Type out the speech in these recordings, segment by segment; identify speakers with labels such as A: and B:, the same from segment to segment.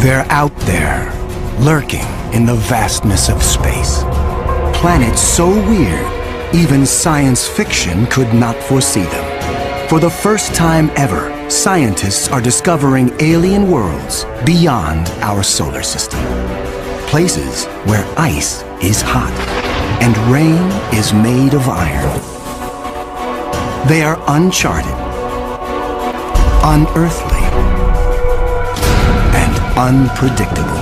A: They're out there, lurking in the vastness of space. Planets so weird, even science fiction could not foresee them. For the first time ever, scientists are discovering alien worlds beyond our solar system. Places where ice is hot and rain is made of iron. They are uncharted, unearthly, and unpredictable.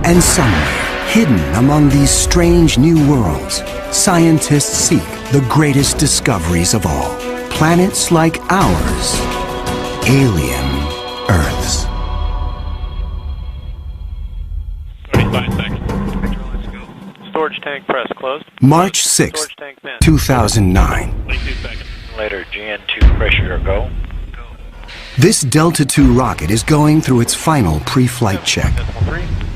A: And somewhere, hidden among these strange new worlds, scientists seek the greatest discoveries of all. Planets like ours, alien Earths.
B: 35 seconds. Let's go. Storage tank press closed.
A: March 6, 2009.
B: 22 seconds.
C: Later, GN2 pressure go.
A: This Delta II rocket is going through its final pre-flight check.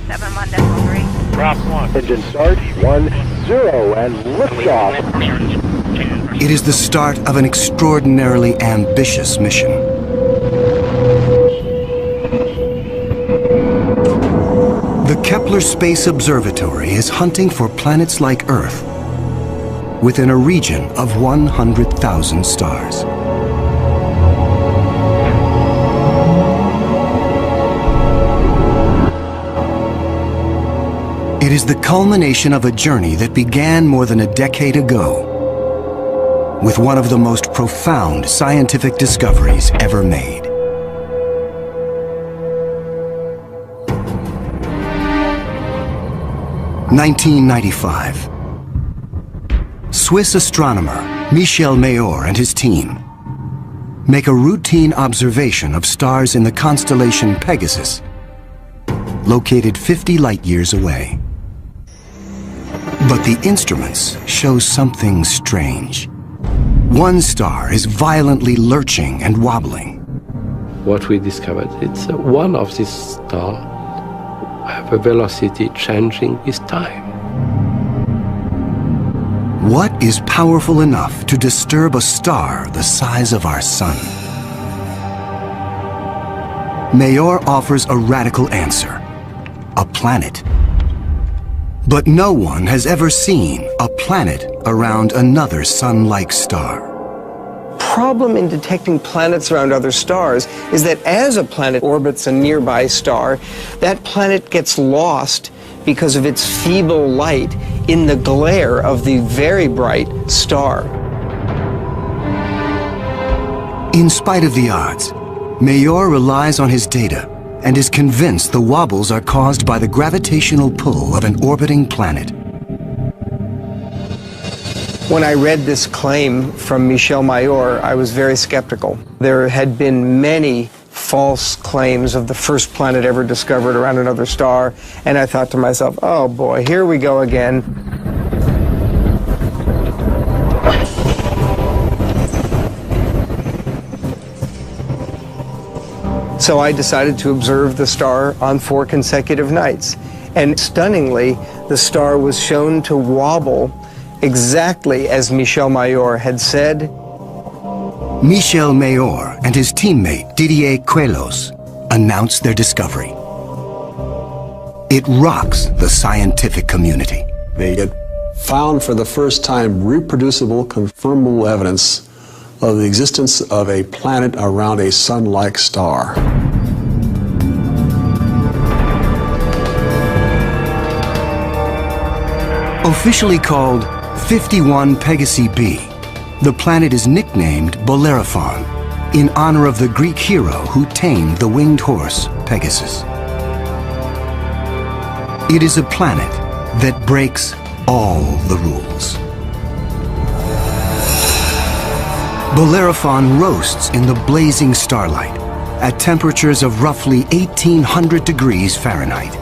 D: 71.3.
B: Drop 1.
E: Engine start, 1, 0, and liftoff.
A: It is the start of an extraordinarily ambitious mission. The Kepler Space Observatory is hunting for planets like Earth within a region of 100,000 stars. It is the culmination of a journey that began more than a decade ago with one of the most profound scientific discoveries ever made. (1995). Swiss astronomer Michel Mayor and his team make a routine observation of stars in the constellation Pegasus, located 50 light-years away. But the instruments show something strange. One star is violently lurching and wobbling.
F: What we discovered, it's one of these stars have a velocity changing with time.
A: What is powerful enough to disturb a star the size of our sun? Mayor offers a radical answer: a planet. But no one has ever seen a planet around another sun-like star.
G: Problem in detecting planets around other stars is that as a planet orbits a nearby star, that planet gets lost because of its feeble light in the glare of the very bright star.
A: In spite of the odds, Mayor relies on his data and is convinced the wobbles are caused by the gravitational pull of an orbiting planet.
G: When I read this claim from Michel Mayor, I was very skeptical. There had been many false claims of the first planet ever discovered around another star, and I thought to myself, oh boy, here we go again. So I decided to observe the star on 4 consecutive nights. And stunningly, the star was shown to wobble exactly as Michel Mayor had said.
A: Michel Mayor and his teammate Didier Queloz announced their discovery. It rocks the scientific community.
H: They had found for the first time reproducible, confirmable evidence of the existence of a planet around a sun-like star.
A: Officially called 51 Pegasi b, the planet is nicknamed Bellerophon in honor of the Greek hero who tamed the winged horse Pegasus. It is a planet that breaks all the rules. Bellerophon roasts in the blazing starlight at temperatures of roughly 1800 degrees Fahrenheit.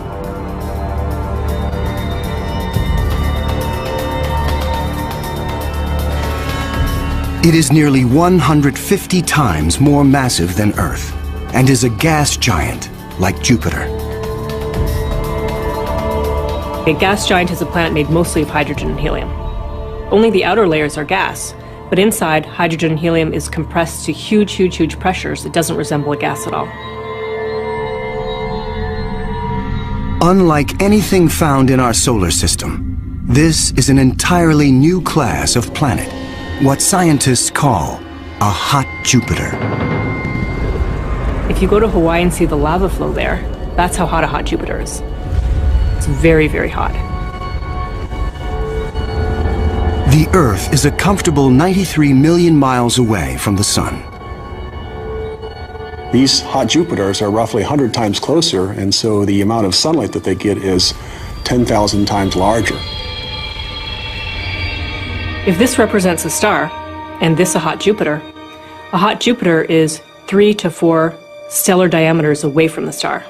A: It is nearly 150 times more massive than Earth and is a gas giant like Jupiter.
I: A gas giant is a planet made mostly of hydrogen and helium. Only the outer layers are gas,
D: But inside, hydrogen and helium is compressed to huge, huge, huge pressures. It doesn't resemble a gas at all.
A: Unlike anything found in our solar system, this is an entirely new class of planet, what scientists call a hot Jupiter.
D: If you go to Hawaii and see the lava flow there, that's how hot a hot Jupiter is. It's very, very hot.
A: The Earth is a comfortable 93 million miles away from the Sun.
H: These hot Jupiters are roughly 100 times closer, and so the amount of sunlight that they get is 10,000 times larger.
D: If this represents a star, and this a hot Jupiter is 3 to 4 stellar diameters away from the star.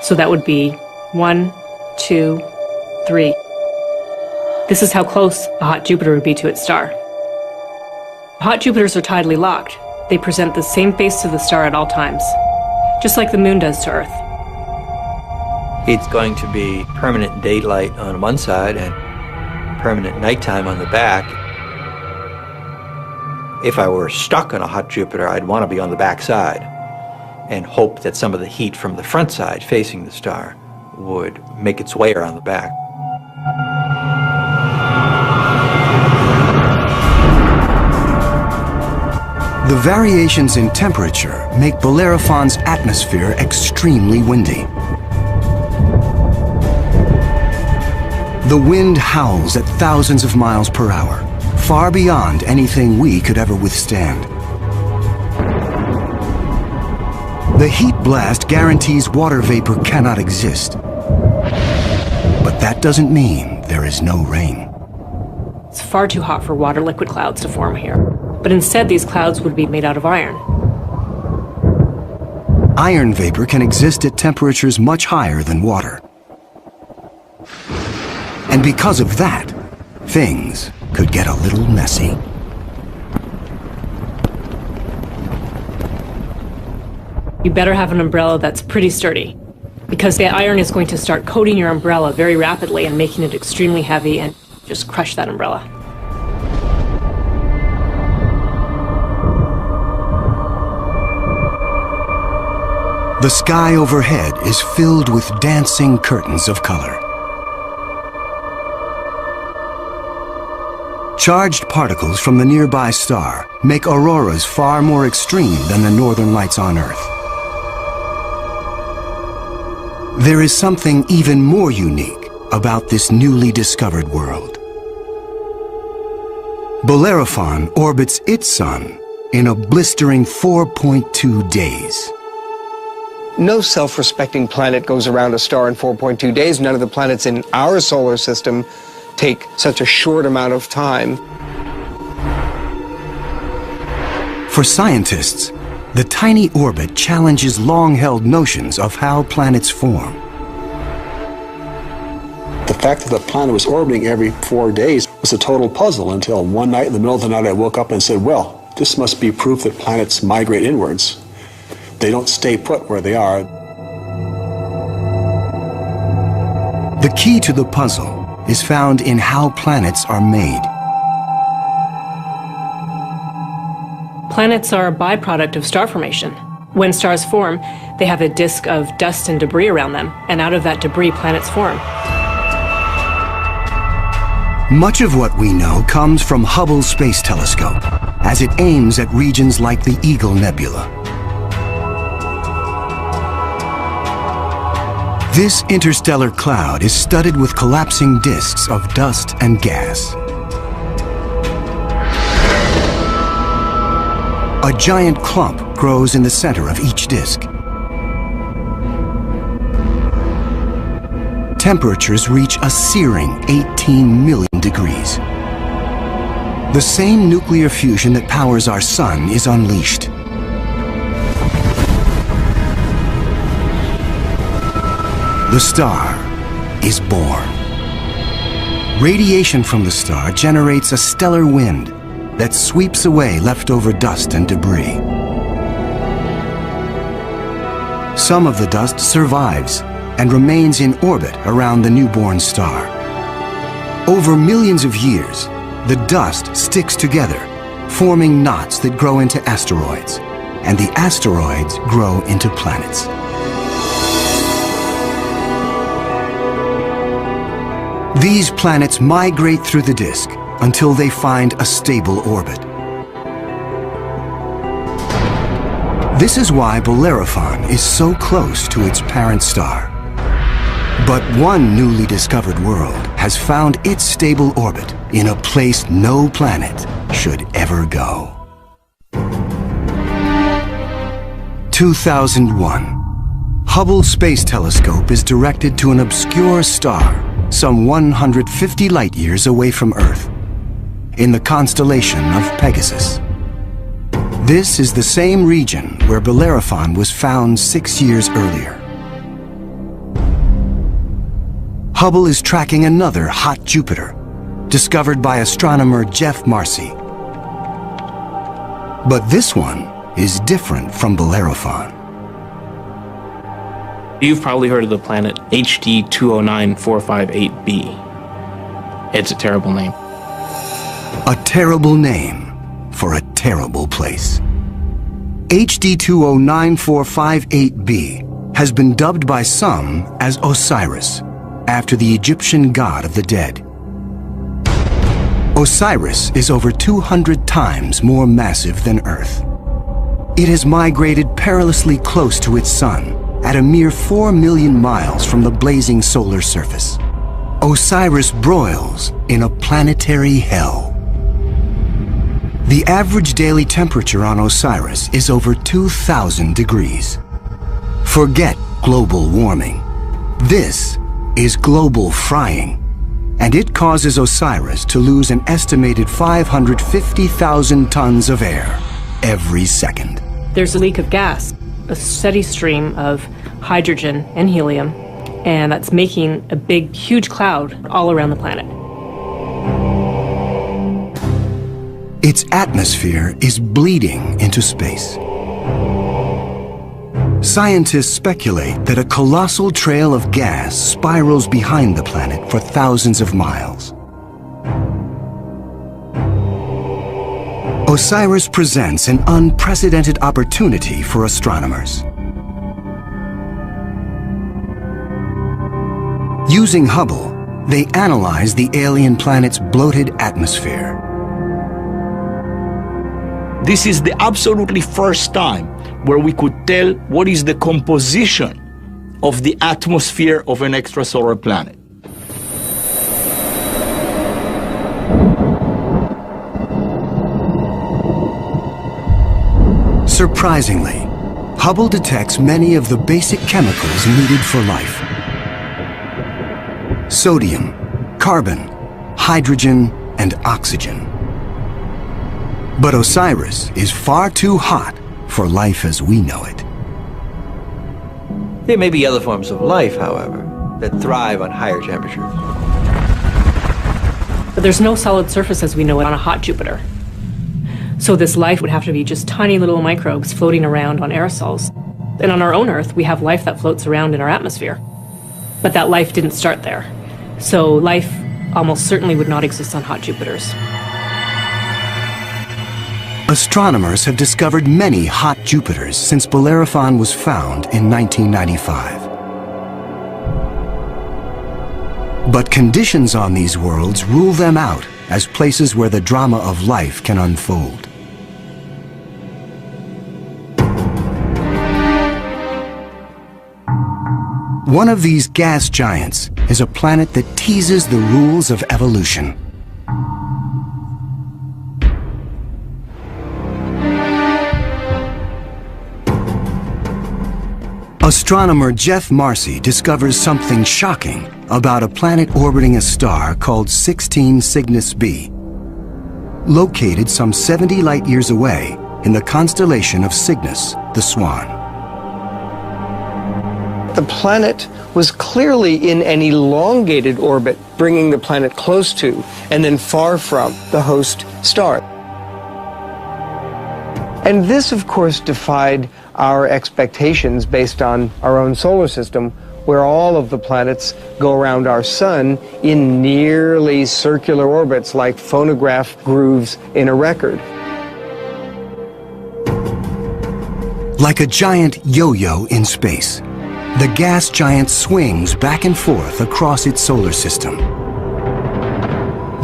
D: So that would be 1, 2, 3. This is how close a hot Jupiter would be to its star. Hot Jupiters are tidally locked. They present the same face to the star at all times, just like the moon does to Earth.
C: It's going to be permanent daylight on one side and permanent nighttime on the back. If I were stuck on a hot Jupiter, I'd want to be on the back side and hope that some of the heat from the front side facing the star would make its way around the back.
A: The variations in temperature make Bellerophon's atmosphere extremely windy. The wind howls at thousands of miles per hour, far beyond anything we could ever withstand. The heat blast guarantees water vapor cannot exist. But that doesn't mean there is no rain.
D: It's far too hot for water liquid clouds to form here. But instead, these clouds would be made out of iron.
A: Iron vapor can exist at temperatures much higher than water. And because of that, things could get a little messy.
D: You better have an umbrella that's pretty sturdy, because the iron is going to start coating your umbrella very rapidly and making it extremely heavy and just crush that umbrella.
A: The sky overhead is filled with dancing curtains of color. Charged particles from the nearby star make auroras far more extreme than the northern lights on Earth. There is something even more unique about this newly discovered world. Bellerophon orbits its sun in a blistering 4.2 days.
G: No self-respecting planet goes around a star in 4.2 days. None of the planets in our solar system take such a short amount of time.
A: For scientists, the tiny orbit challenges long-held notions of how planets form.
H: The fact that the planet was orbiting every 4 days was a total puzzle until one night in the middle of the night I woke up and said, well, this must be proof that planets migrate inwards. They don't stay put where they are.
A: The key to the puzzle is found in how planets are made.
D: Planets are a byproduct of star formation. When stars form, they have a disk of dust and debris around them, and out of that debris, planets form.
A: Much of what we know comes from Hubble's Space Telescope, as it aims at regions like the Eagle Nebula. This interstellar cloud is studded with collapsing disks of dust and gas. A giant clump grows in the center of each disk. Temperatures reach a searing 18 million degrees. The same nuclear fusion that powers our sun is unleashed. The star is born. Radiation from the star generates a stellar wind that sweeps away leftover dust and debris. Some of the dust survives and remains in orbit around the newborn star. Over millions of years, the dust sticks together, forming knots that grow into asteroids, and the asteroids grow into planets. These planets migrate through the disk until they find a stable orbit. This is why Bellerophon is so close to its parent star. But one newly discovered world has found its stable orbit in a place no planet should ever go. 2001. Hubble Space Telescope is directed to an obscure star some 150 light-years away from Earth, in the constellation of Pegasus. This is the same region where Bellerophon was found 6 years earlier. Hubble is tracking another hot Jupiter, discovered by astronomer Jeff Marcy. But this one is different from Bellerophon.
I: You've probably heard of the planet HD 209458b. It's a terrible name.
A: A terrible name for a terrible place. HD 209458b has been dubbed by some as Osiris, after the Egyptian god of the dead. Osiris is over 200 times more massive than Earth. It has migrated perilously close to its sun, at a mere 4 million miles from the blazing solar surface. Osiris broils in a planetary hell. The average daily temperature on Osiris is over 2,000 degrees. Forget global warming. This is global frying, and it causes Osiris to lose an estimated 550,000 tons of air every second.
D: There's a leak of gas, a steady stream of hydrogen and helium, and that's making a big, huge cloud all around the planet.
A: Its atmosphere is bleeding into space. Scientists speculate that a colossal trail of gas spirals behind the planet for thousands of miles. Osiris presents an unprecedented opportunity for astronomers. Using Hubble, they analyze the alien planet's bloated atmosphere.
J: This is the absolutely first time where we could tell what is the composition of the atmosphere of an extrasolar planet.
A: Surprisingly, Hubble detects many of the basic chemicals needed for life. Sodium, carbon, hydrogen, and oxygen. But Osiris is far too hot for life as we know it.
C: There may be other forms of life, however, that thrive on higher temperatures.
D: But there's no solid surface as we know it on a hot Jupiter. So this life would have to be just tiny little microbes floating around on aerosols. And on our own Earth, we have life that floats around in our atmosphere. But that life didn't start there. So life almost certainly would not exist on hot Jupiters.
A: Astronomers have discovered many hot Jupiters since Bellerophon was found in 1995. But conditions on these worlds rule them out as places where the drama of life can unfold. One of these gas giants is a planet that teases the rules of evolution. Astronomer Jeff Marcy discovers something shocking about a planet orbiting a star called 16 Cygnus b, located some 70 light-years away in the constellation of Cygnus, the Swan.
G: The planet was clearly in an elongated orbit, bringing the planet close to and then far from the host star. And this, of course, defied our expectations based on our own solar system, where all of the planets go around our sun in nearly circular orbits like phonograph grooves in a record.
A: Like a giant yo-yo in space, the gas giant swings back and forth across its solar system.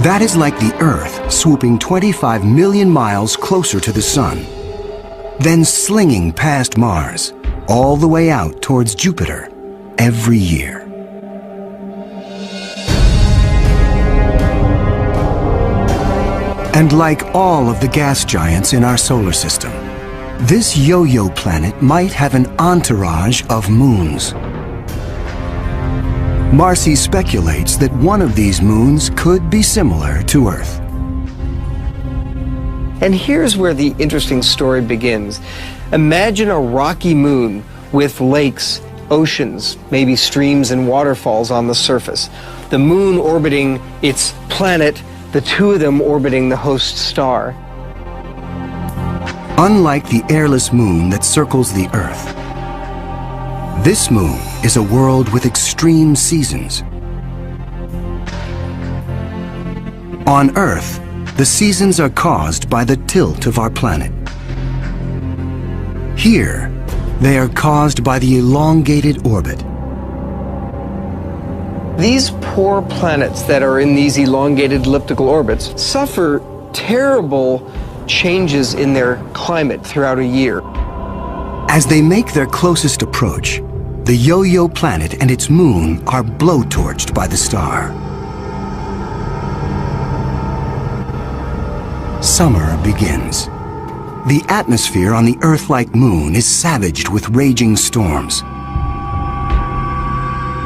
A: That is like the Earth swooping 25 million miles closer to the Sun, then slinging past Mars, all the way out towards Jupiter every year. And like all of the gas giants in our solar system, this yo-yo planet might have an entourage of moons. Marcy speculates that one of these moons could be similar to Earth.
G: And here's where the interesting story begins. Imagine a rocky moon with lakes, oceans, maybe streams and waterfalls on the surface. The moon orbiting its planet, the two of them orbiting the host star.
A: Unlike the airless moon that circles the Earth, this moon is a world with extreme seasons. On Earth, the seasons are caused by the tilt of our planet. Here, they are caused by the elongated orbit.
G: These poor planets that are in these elongated elliptical orbits suffer terrible changes in their climate throughout a year.
A: As they make their closest approach, the yo-yo planet and its moon are blowtorched by the star. Summer begins. The atmosphere on the Earth-like moon is savaged with raging storms.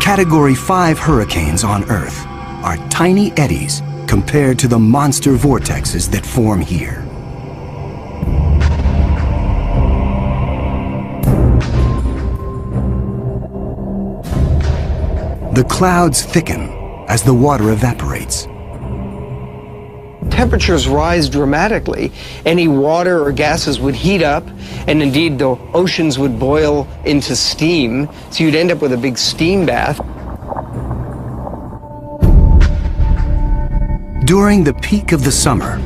A: Category 5 hurricanes on Earth are tiny eddies compared to the monster vortexes that form here. The clouds thicken as the water evaporates.
G: Temperatures rise dramatically. Any water or gases would heat up, and indeed the oceans would boil into steam, so you'd end up with a big steam bath.
A: During the peak of the summer,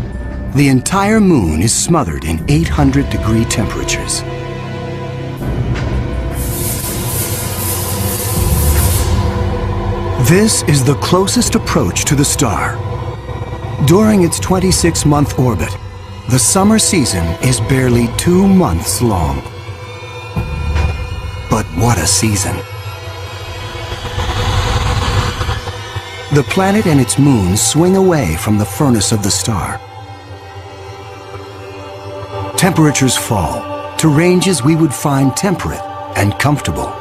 A: the entire moon is smothered in 800-degree temperatures. This is the closest approach to the star. During its 26-month orbit, the summer season is barely 2 months long. But what a season! The planet and its moon swing away from the furnace of the star. Temperatures fall to ranges we would find temperate and comfortable.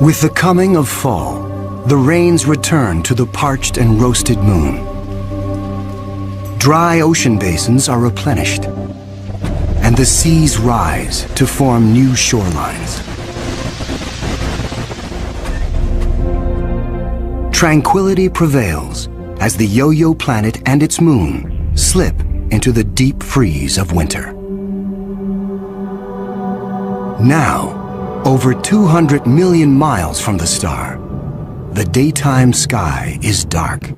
A: With the coming of fall, the rains return to the parched and roasted moon. Dry ocean basins are replenished, and the seas rise to form new shorelines. Tranquility prevails as the yo-yo planet and its moon slip into the deep freeze of winter. Now, over 200 million miles from the star, the daytime sky is dark.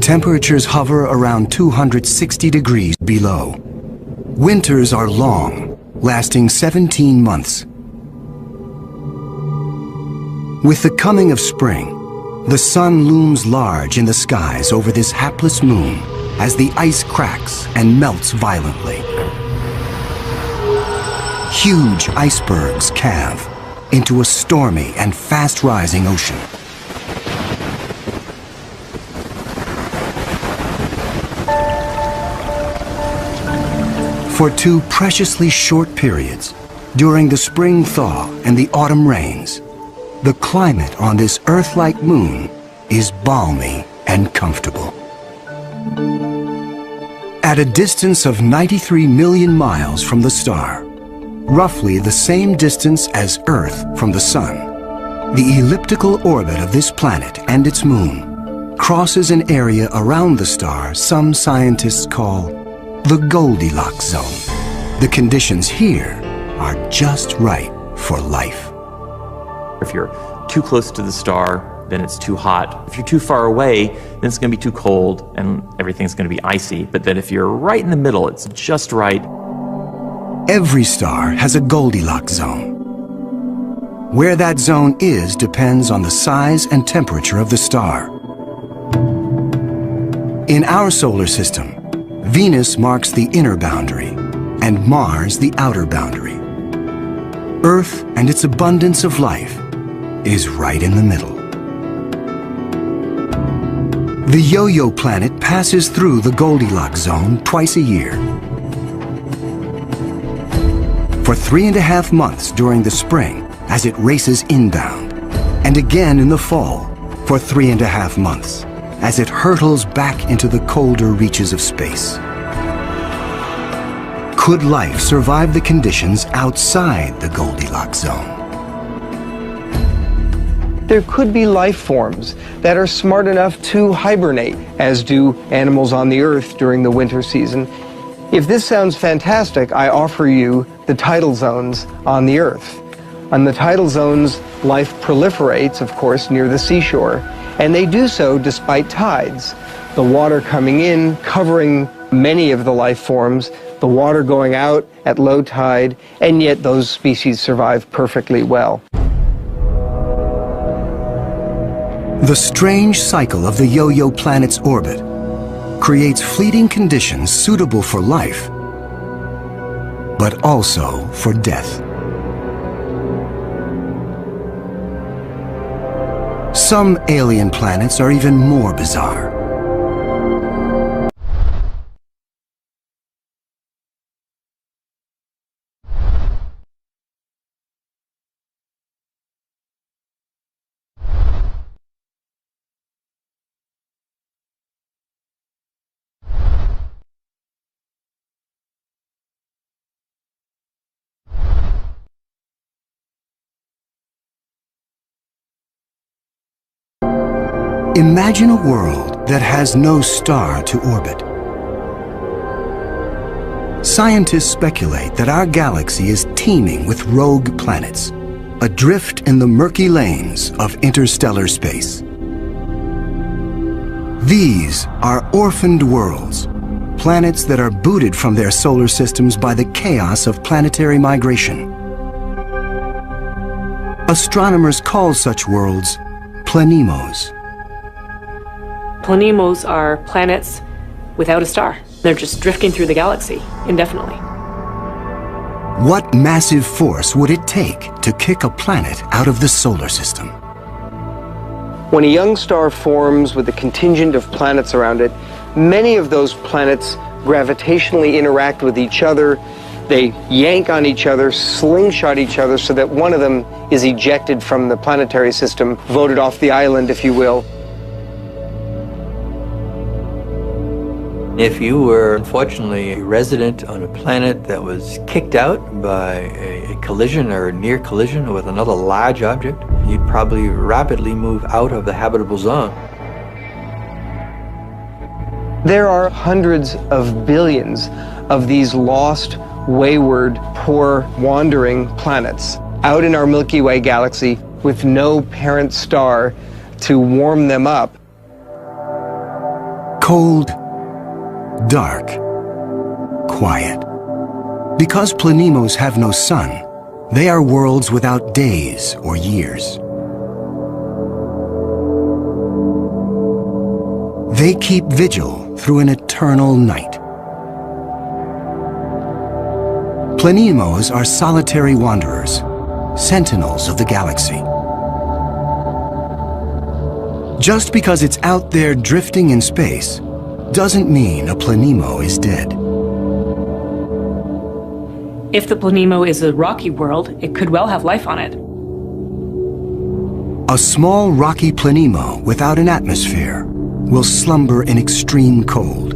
A: Temperatures hover around 260 degrees below. Winters are long, lasting 17 months. With the coming of spring, the sun looms large in the skies over this hapless moon as the ice cracks and melts violently. Huge icebergs calve into a stormy and fast-rising ocean. For 2 preciously short periods, during the spring thaw and the autumn rains, the climate on this Earth-like moon is balmy and comfortable. At a distance of 93 million miles from the star, roughly the same distance as Earth from the Sun, the elliptical orbit of this planet and its moon crosses an area around the star some scientists call the Goldilocks zone. The conditions here are just right for life.
K: If you're too close to the star, then it's too hot. If you're too far away, then it's going to be too cold and everything's going to be icy. But then if you're right in the middle, it's just right.
A: Every star has a Goldilocks zone. Where that zone is depends on the size and temperature of the star. In our solar system, Venus marks the inner boundary and Mars the outer boundary. Earth and its abundance of life is right in the middle. The Yo-Yo planet passes through the Goldilocks zone twice a year. For 3.5 months during the spring as it races inbound, and again in the fall for 3.5 months as it hurtles back into the colder reaches of space. Could life survive the conditions outside the Goldilocks zone?
G: There could be life forms that are smart enough to hibernate, as do animals on the Earth during the winter season. If this sounds fantastic, I offer you the tidal zones on the Earth. On the tidal zones, life proliferates, of course, near the seashore, and they do so despite tides. The water coming in, covering many of the life forms, the water going out at low tide, and yet those species survive perfectly well.
A: The strange cycle of the Yo-Yo planet's orbit creates fleeting conditions suitable for life, but also for death. Some alien planets are even more bizarre. Imagine a world that has no star to orbit. Scientists speculate that our galaxy is teeming with rogue planets, adrift in the murky lanes of interstellar space. These are orphaned worlds, planets that are booted from their solar systems by the chaos of planetary migration. Astronomers call such worlds planemos.
D: Planemos are planets without a star. They're just drifting through the galaxy indefinitely.
A: What massive force would it take to kick a planet out of the solar system?
G: When a young star forms with a contingent of planets around it, many of those planets gravitationally interact with each other. They yank on each other, slingshot each other, so that one of them is ejected from the planetary system, voted off the island, if you will.
C: If you were, unfortunately, a resident on a planet that was kicked out by a collision or a near collision with another large object, you'd probably rapidly move out of the habitable zone.
G: There are hundreds of billions of these lost, wayward, poor, wandering planets out in our Milky Way galaxy with no parent star to warm them up.
A: Cold, dark, quiet. Because planemos have no sun, they are worlds without days or years. They keep vigil through an eternal night. Planemos are solitary wanderers, sentinels of the galaxy. Just because it's out there drifting in space doesn't mean a planemo is dead.
D: If the planemo is a rocky world, it could well have life on it.
A: A small rocky planemo without an atmosphere will slumber in extreme cold,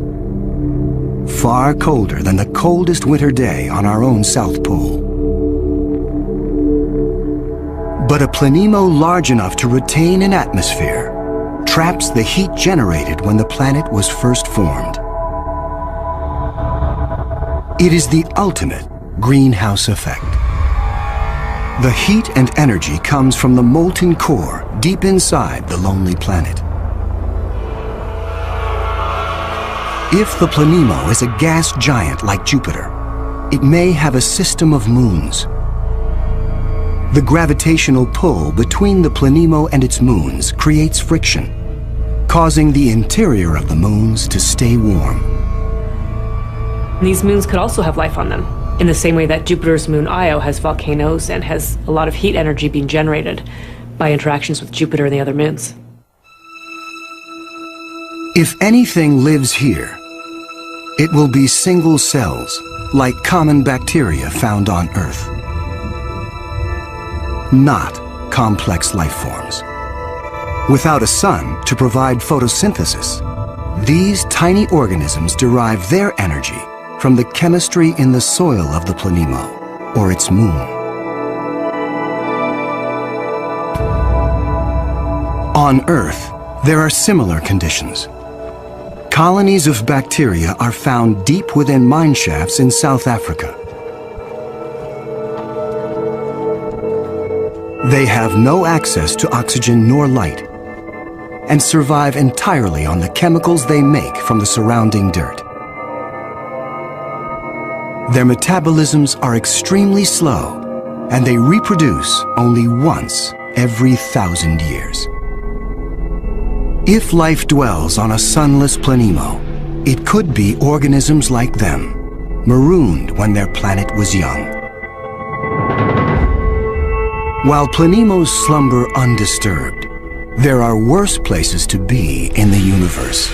A: far colder than the coldest winter day on our own South Pole. But a planemo large enough to retain an atmosphere traps the heat generated when the planet was first formed. It is the ultimate greenhouse effect. The heat and energy comes from the molten core deep inside the lonely planet. If the Planemo is a gas giant like Jupiter, it may have a system of moons. The gravitational pull between the Planemo and its moons creates friction, causing the interior of the moons to stay warm.
D: These moons could also have life on them, in the same way that Jupiter's moon Io has volcanoes and has a lot of heat energy being generated by interactions with Jupiter and the other moons.
A: If anything lives here, it will be single cells, like common bacteria found on Earth. Not complex life forms. Without a sun to provide photosynthesis, these tiny organisms derive their energy from the chemistry in the soil of the Planemo, or its moon. On Earth, there are similar conditions. Colonies of bacteria are found deep within mine shafts in South Africa. They have no access to oxygen nor light, and survive entirely on the chemicals they make from the surrounding dirt. Their metabolisms are extremely slow, and they reproduce only once every 1,000 years. If life dwells on a sunless Planemo, it could be organisms like them, marooned when their planet was young. While Planemos slumber undisturbed, there are worse places to be in the universe.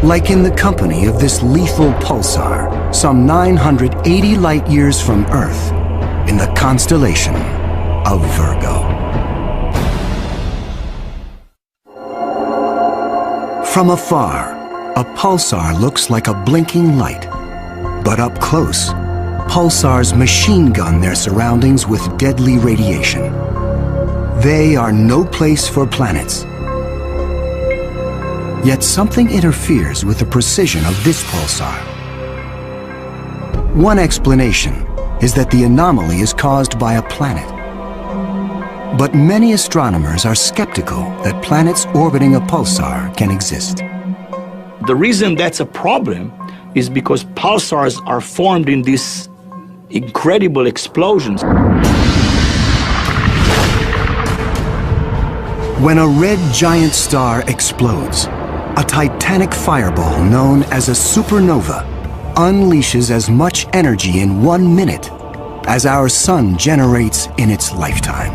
A: Like in the company of this lethal pulsar, some 980 light-years from Earth, in the constellation of Virgo. From afar, a pulsar looks like a blinking light. But up close, pulsars machine gun their surroundings with deadly radiation. They are no place for planets. Yet something interferes with the precision of this pulsar. One explanation is that the anomaly is caused by a planet. But many astronomers are skeptical that planets orbiting a pulsar can exist.
J: The reason that's a problem is because pulsars are formed in these incredible explosions.
A: When a red giant star explodes, a titanic fireball known as a supernova unleashes as much energy in 1 minute as our sun generates in its lifetime.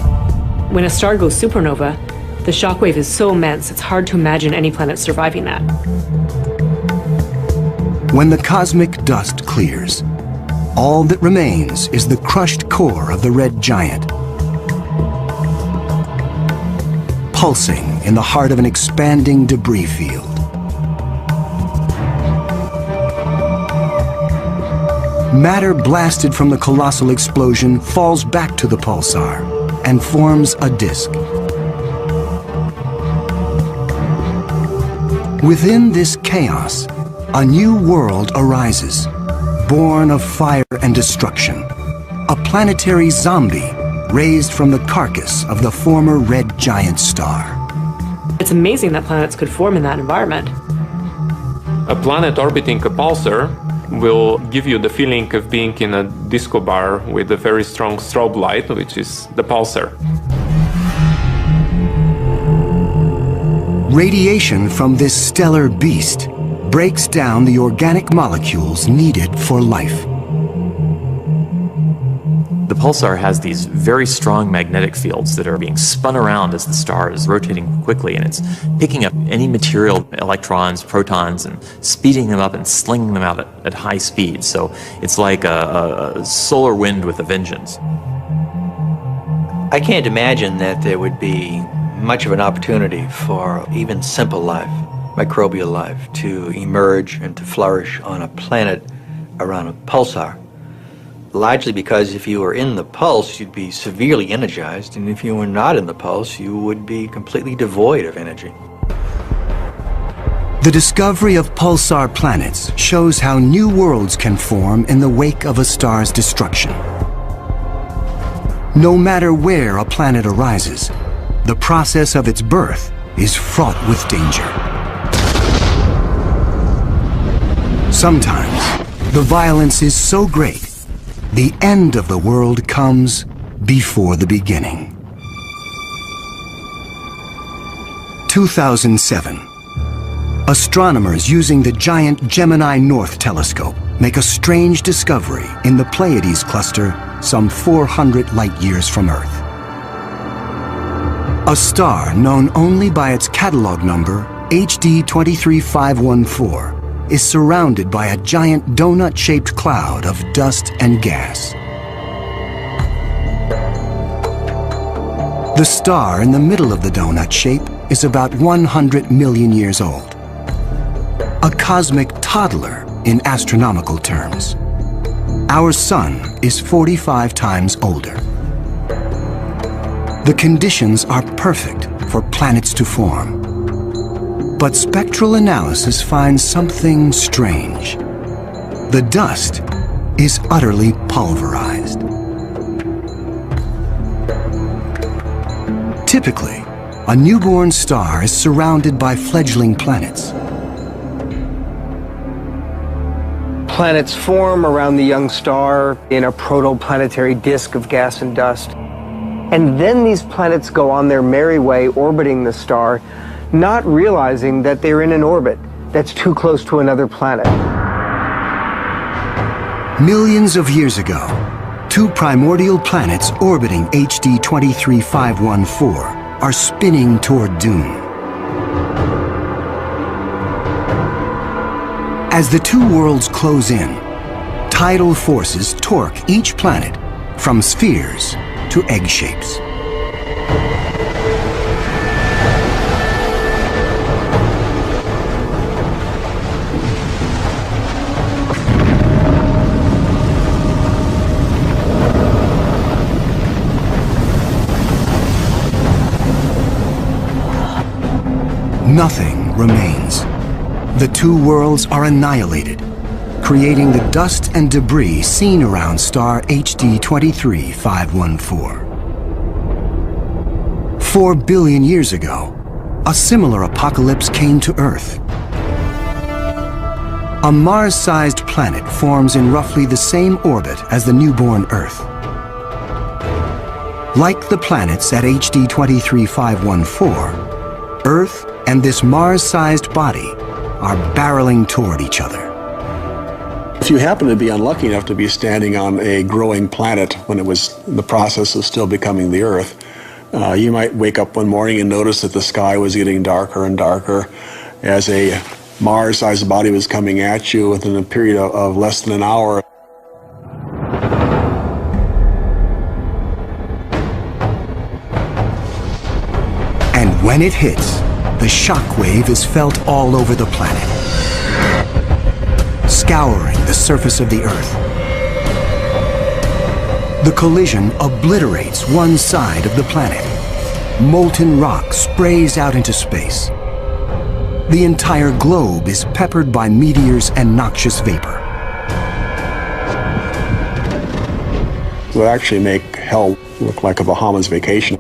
D: When a star goes supernova, the shockwave is so immense it's hard to imagine any planet surviving that.
A: When the cosmic dust clears, all that remains is the crushed core of the red giant, pulsing in the heart of an expanding debris field. Matter blasted from the colossal explosion falls back to the pulsar and forms a disk. Within this chaos, a new world arises, born of fire and destruction. A planetary zombie raised from the carcass of the former red giant star.
D: It's amazing that planets could form in that environment.
L: A planet orbiting a pulsar will give you the feeling of being in a disco bar with a very strong strobe light, which is the pulsar.
A: Radiation from this stellar beast breaks down the organic molecules needed for life.
K: The pulsar has these very strong magnetic fields that are being spun around as the star is rotating quickly, and it's picking up any material, electrons, protons, and speeding them up and slinging them out at high speed. So it's like a solar wind with a vengeance.
C: I can't imagine that there would be much of an opportunity for even simple life, microbial life, to emerge and to flourish on a planet around a pulsar. Largely because if you were in the pulse, you'd be severely energized, and if you were not in the pulse, you would be completely devoid of energy.
A: The discovery of pulsar planets shows how new worlds can form in the wake of a star's destruction. No matter where a planet arises, the process of its birth is fraught with danger. Sometimes, the violence is so great, the end of the world comes before the beginning. 2007. Astronomers using the giant Gemini North telescope make a strange discovery in the Pleiades cluster some 400 light-years from Earth. A star known only by its catalog number, HD 23514, is surrounded by a giant donut-shaped cloud of dust and gas. The star in the middle of the donut shape is about 100 million years old. A cosmic toddler in astronomical terms. Our Sun is 45 times older. The conditions are perfect for planets to form. But spectral analysis finds something strange. The dust is utterly pulverized. Typically, a newborn star is surrounded by fledgling planets.
G: Planets form around the young star in a protoplanetary disk of gas and dust. And then these planets go on their merry way orbiting the star, not realizing that they're in an orbit that's too close to another planet.
A: Millions of years ago, two primordial planets orbiting HD 23514 are spinning toward doom. As the two worlds close in, tidal forces torque each planet from spheres to egg shapes. Nothing remains. The two worlds are annihilated, creating the dust and debris seen around star HD 23514. 4 billion years ago, a similar apocalypse came to Earth. A Mars-sized planet forms in roughly the same orbit as the newborn Earth. Like the planets at HD 23514, Earth and this Mars-sized body are barreling toward each other.
H: If you happen to be unlucky enough to be standing on a growing planet when it was in the process of still becoming the Earth, you might wake up one morning and notice that the sky was getting darker and darker as a Mars-sized body was coming at you within a period of less than an hour.
A: And when it hits, the shock wave is felt all over the planet, scouring the surface of the Earth. The collision obliterates one side of the planet. Molten rock sprays out into space. The entire globe is peppered by meteors and noxious vapor.
H: It would actually make hell look like a Bahamas vacation.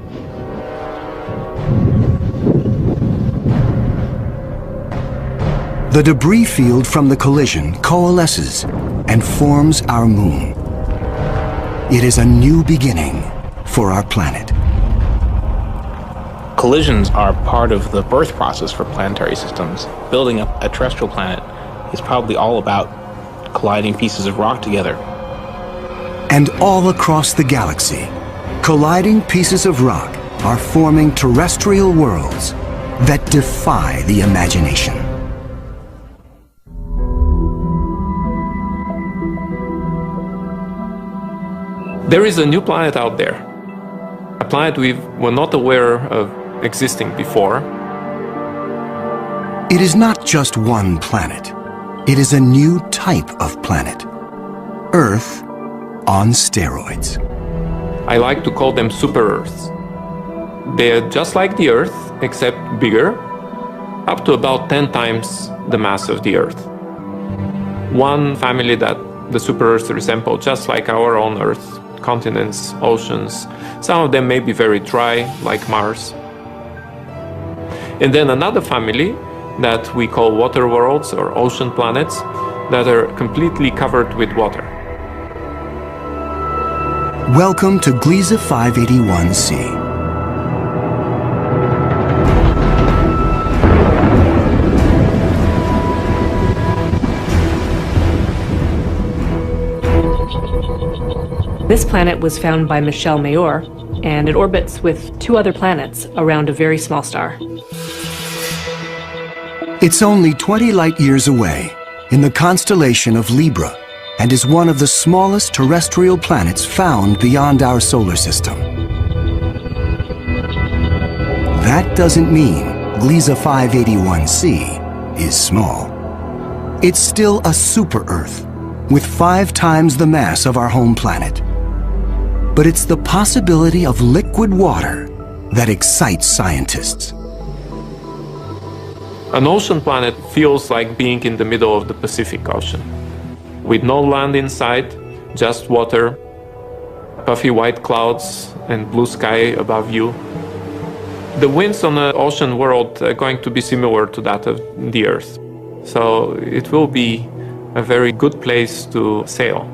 A: The debris field from the collision coalesces and forms our moon. It is a new beginning for our planet.
I: Collisions are part of the birth process for planetary systems. Building up a terrestrial planet is probably all about colliding pieces of rock together.
A: And all across the galaxy, colliding pieces of rock are forming terrestrial worlds that defy the imagination.
L: There is a new planet out there, a planet we were not aware of existing before.
A: It is not just one planet. It is a new type of planet. Earth on steroids.
L: I like to call them super Earths. They're just like the Earth, except bigger, up to about 10 times the mass of the Earth. One family that the super-Earths resemble just like our own Earth, continents, oceans. Some of them may be very dry, like Mars. And then another family that we call water worlds or ocean planets that are completely covered with water.
A: Welcome to Gliese 581c.
D: This planet was found by Michel Mayor, and it orbits with 2 other planets around a very small star.
A: It's only 20 light-years away in the constellation of Libra and is one of the smallest terrestrial planets found beyond our solar system. That doesn't mean Gliese 581c is small. It's still a super-Earth with 5 times the mass of our home planet. But it's the possibility of liquid water that excites scientists.
L: An ocean planet feels like being in the middle of the Pacific Ocean, with no land in sight, just water, puffy white clouds and blue sky above you. The winds on the ocean world are going to be similar to that of the Earth, so it will be a very good place to sail.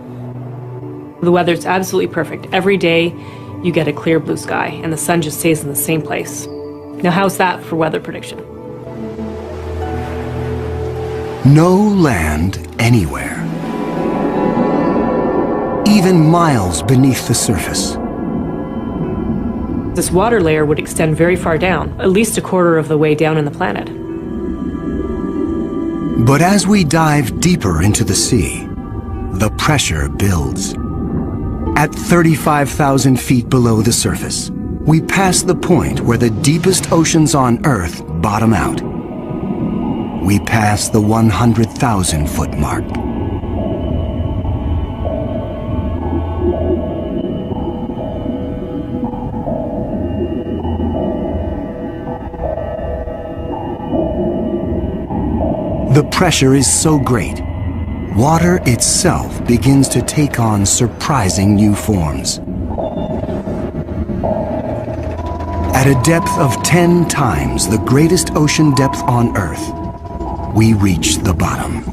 D: The weather's absolutely perfect. Every day you get a clear blue sky and the sun just stays in the same place. Now how's that for weather prediction?
A: No land anywhere. Even miles beneath the surface.
D: This water layer would extend very far down, at least a quarter of the way down in the planet.
A: But as we dive deeper into the sea, the pressure builds. At 35,000 feet below the surface, we pass the point where the deepest oceans on Earth bottom out. We pass the 100,000-foot mark. The pressure is so great, water itself begins to take on surprising new forms. At a depth of 10 times the greatest ocean depth on Earth, we reach the bottom.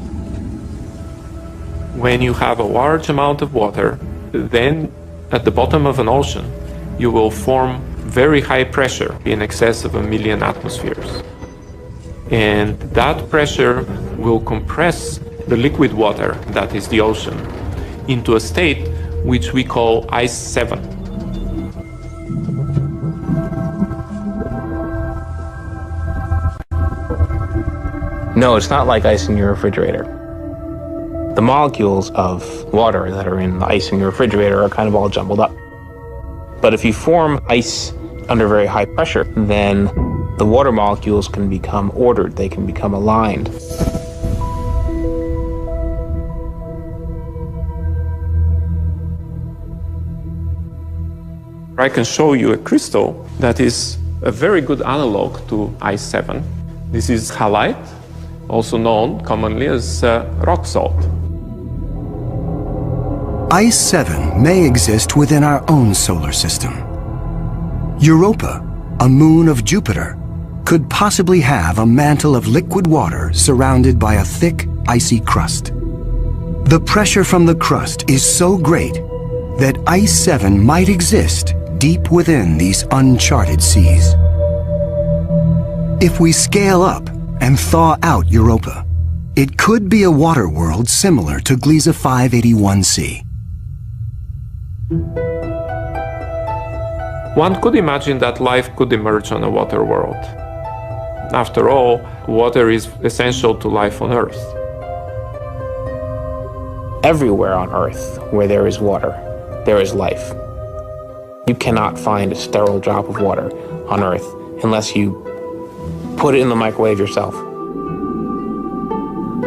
L: When you have a large amount of water, then at the bottom of an ocean, you will form very high pressure in excess of 1 million atmospheres. And that pressure will compress the liquid water, that is the ocean, into a state which we call ice 7.
I: No, it's not like ice in your refrigerator. The molecules of water that are in the ice in your refrigerator are kind of all jumbled up. But if you form ice under very high pressure, then the water molecules can become ordered, they can become aligned.
L: I can show you a crystal that is a very good analog to ice 7. This is halite, also known commonly as rock salt.
A: Ice 7 may exist within our own solar system. Europa, a moon of Jupiter, could possibly have a mantle of liquid water surrounded by a thick, icy crust. The pressure from the crust is so great that Ice 7 might exist deep within these uncharted seas. If we scale up and thaw out Europa, it could be a water world similar to Gliese 581c.
L: One could imagine that life could emerge on a water world. After all, water is essential to life on Earth.
I: Everywhere on Earth where there is water, there is life. You cannot find a sterile drop of water on Earth unless you put it in the microwave yourself.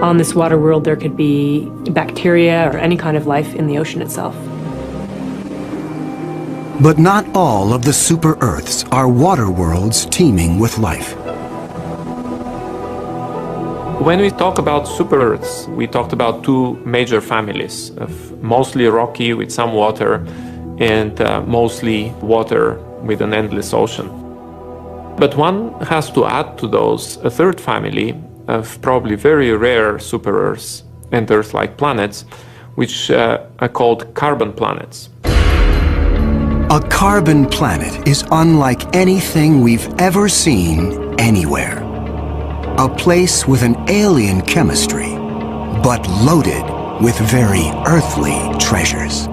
D: On this water world, there could be bacteria or any kind of life in the ocean itself.
A: But not all of the super-Earths are water worlds teeming with life.
L: When we talk about super-Earths, we talked about two major families of mostly rocky with some water and mostly water with an endless ocean. But one has to add to those a third family of probably very rare super-Earths and Earth-like planets, which are called carbon planets.
A: A carbon planet is unlike anything we've ever seen anywhere. A place with an alien chemistry, but loaded with very earthly treasures.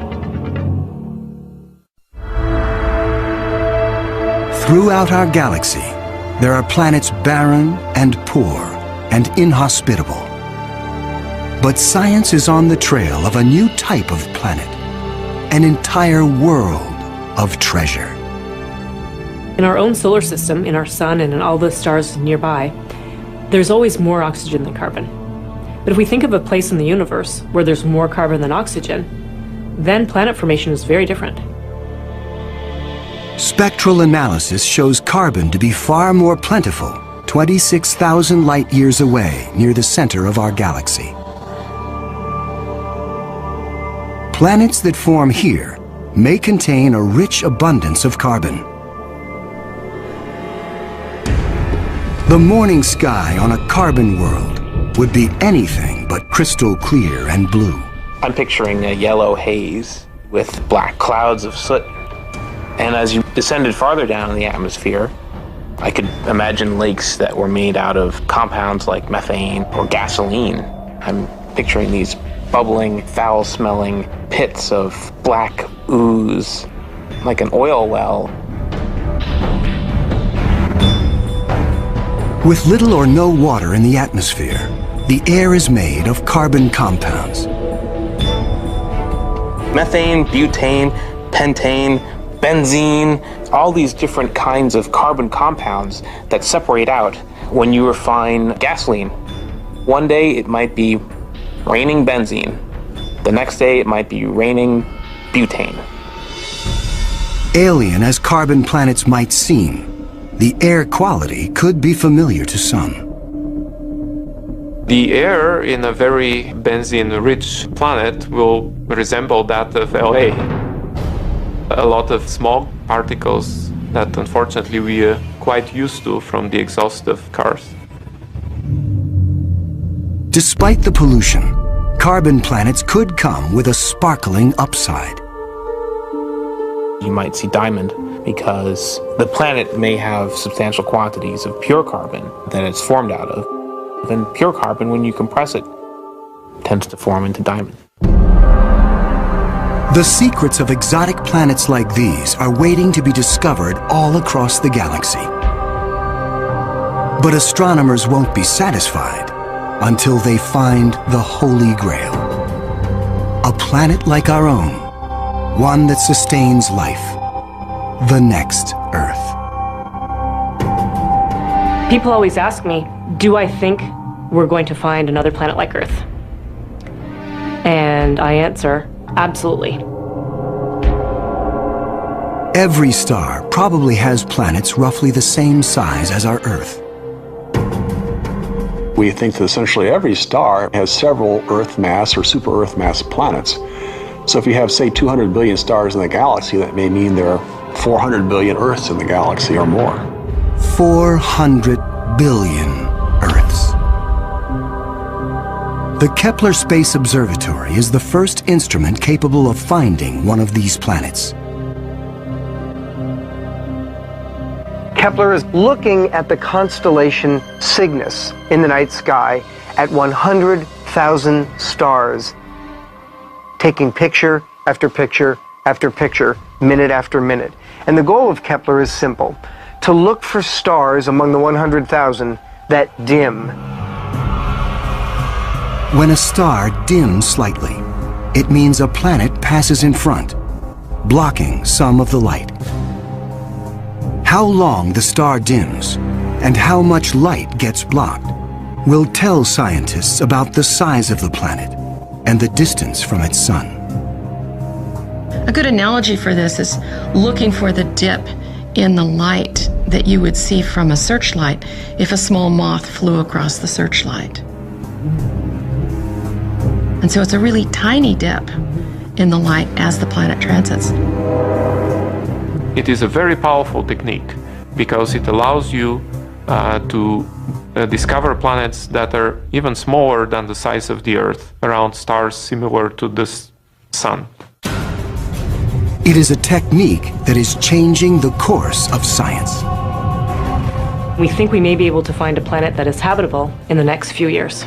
A: Throughout our galaxy, there are planets barren and poor and inhospitable. But science is on the trail of a new type of planet, an entire world of treasure.
D: In our own solar system, in our sun and in all the stars nearby, there's always more oxygen than carbon. But if we think of a place in the universe where there's more carbon than oxygen, then planet formation is very different.
A: Spectral analysis shows carbon to be far more plentiful, 26,000 light-years away near the center of our galaxy. Planets that form here may contain a rich abundance of carbon. The morning sky on a carbon world would be anything but crystal clear and blue.
I: I'm picturing a yellow haze with black clouds of soot. And as you descended farther down in the atmosphere, I could imagine lakes that were made out of compounds like methane or gasoline. I'm picturing these bubbling, foul-smelling pits of black ooze, like an oil well.
A: With little or no water in the atmosphere, the air is made of carbon compounds.
I: Methane, butane, pentane, benzene, all these different kinds of carbon compounds that separate out when you refine gasoline. One day it might be raining benzene. The next day it might be raining butane.
A: Alien as carbon planets might seem, the air quality could be familiar to some.
L: The air in a very benzene-rich planet will resemble that of LA. A lot of smog particles that unfortunately we are quite used to from the exhaust of cars.
A: Despite the pollution, carbon planets could come with a sparkling upside.
I: You might see diamond because the planet may have substantial quantities of pure carbon that it's formed out of. And pure carbon, when you compress it, tends to form into diamond.
A: The secrets of exotic planets like these are waiting to be discovered all across the galaxy. But astronomers won't be satisfied until they find the Holy Grail. A planet like our own, one that sustains life, the next Earth.
D: People always ask me, do I think we're going to find another planet like Earth? And I answer, absolutely.
A: Every star probably has planets roughly the same size as our Earth.
H: We think that essentially every star has several Earth mass or super Earth mass planets. So if you have, say, 200 billion stars in the galaxy, that may mean there are 400 billion Earths in the galaxy or more.
A: 400 billion Earths. The Kepler Space Observatory is the first instrument capable of finding one of these planets.
G: Kepler is looking at the constellation Cygnus in the night sky at 100,000 stars, taking picture after picture after picture, minute after minute. And the goal of Kepler is simple: to look for stars among the 100,000 that dim.
A: When a star dims slightly, it means a planet passes in front, blocking some of the light. How long the star dims and how much light gets blocked will tell scientists about the size of the planet and the distance from its sun.
M: A good analogy for this is looking for the dip in the light that you would see from a searchlight if a small moth flew across the searchlight. And so it's a really tiny dip in the light as the planet transits.
L: It is a very powerful technique because it allows you to discover planets that are even smaller than the size of the Earth, around stars similar to the Sun.
A: It is a technique that is changing the course of science.
D: We think we may be able to find a planet that is habitable in the next few years.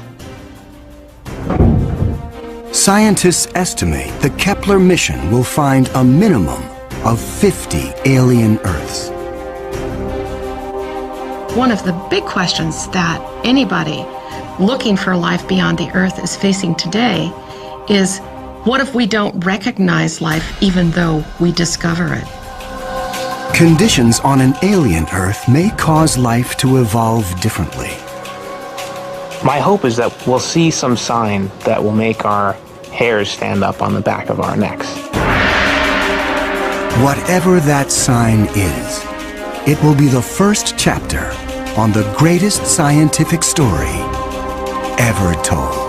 A: Scientists estimate the Kepler mission will find a minimum of 50 alien Earths.
M: One of the big questions that anybody looking for life beyond the Earth is facing today is, what if we don't recognize life even though we discover it?
A: Conditions on an alien Earth may cause life to evolve differently.
I: My hope is that we'll see some sign that will make our hairs stand up on the back of our necks.
A: Whatever that sign is, it will be the first chapter on the greatest scientific story ever told.